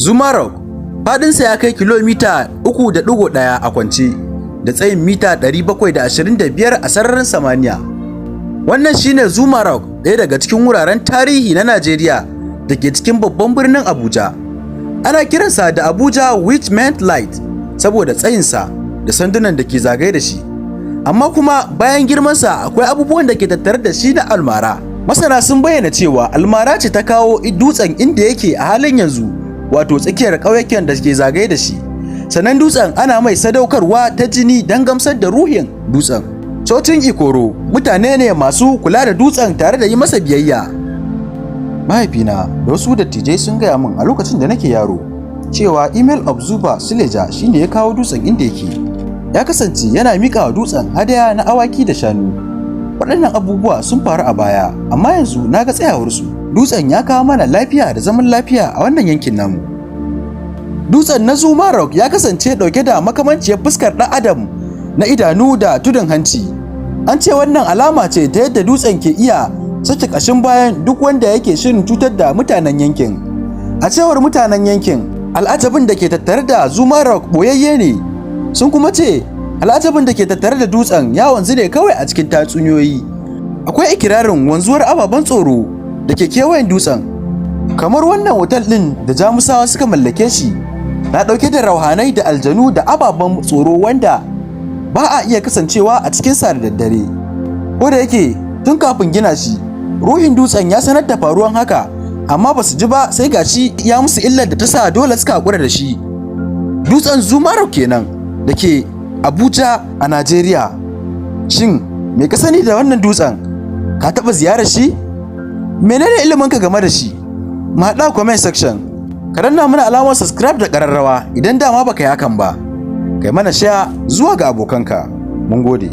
Zuma Rock faɗinsa ya kai kilomita 3.1 a kwance da tsayin mita 725 a sararin samaniya. Wannan shine Zuma Rock, ɗaya daga cikin wuraren tarihi na Najeriya da ke cikin babban birnin Abuja. Ana kiransa da Abuja Witchment Light saboda tsayinsa da sandunan da ke zagaye da shi. Amma kuma bayan girmansa akwai abubuwan da ke tattare da shi na almara. Masana sun bayyana cewa almara ce ta kawo dutsen inda yake a halin yanzu, wato tsakiyar ƙauyen da ke zagaye da shi. Sannan dutsen ana mai sadaukarwa ta jini don gamsar da ruhin dutsen. Cocin Ikoro mutane ne masu kula da dutsen tare da yi masa biyayya. Mahaifina da wasu dattijai sun gaya min a lokacin da nake yaro cewa Email Observer Suleja shine ya kawo dutsen inda yake. Ya kasance yana miƙa wa dutsen hadaya na awaki da shanu. Waɗannan abubuwa sun faru a baya, amma yanzu na ga tsayawarsu. Dutsen ya kawo mana lafiya da zaman lafiya a wannan yankin namu. Dutsen na Zuma Rock ya kasance ɗauke da makamanciyar fuskar ɗan adam na idanu da tudun hanci. An ce wannan alama ce ta yadda dutsen ke iya sake ƙashin bayan duk wanda yake shirin cutar da mutanen yankin. A cewar mutanen yankin, al'ajabin da ke tattare da Zuma Rock boyayye ne. Sun kuma ce al'ajabin da ke tattare da dutsen ya wanzu ne kawai a cikin tatsuniyoyi. Akwai ikirarin wanzuwar ababen tsoro da ke kewayen dutsen, kamar wannan otal ɗin da Jamusawa suka mallake shi, na ɗauke da rauhanai da aljanu da ababen tsoro wanda ba a iya kasancewa a cikinsa da daddare. Ko da yake tun kafin gina shi, ruhin dutsen ya sanar da faruwan haka, amma ba su ji ba sai gashi ya musu illar da ta sa dole suka haƙura da shi. Dutsen Zuma Rock kenan da ke Abuja a Najeriya. Shin me ka sani da wannan dutsen? Ka taɓa ziyarar shi? Menene iliminka game da shi? Mu haɗa comment section. Ka danna mana alamar subscribe da ƙararrawa idan dama baka yi hakan ba. Kai mana share zuwa ga abokanka. Mun gode.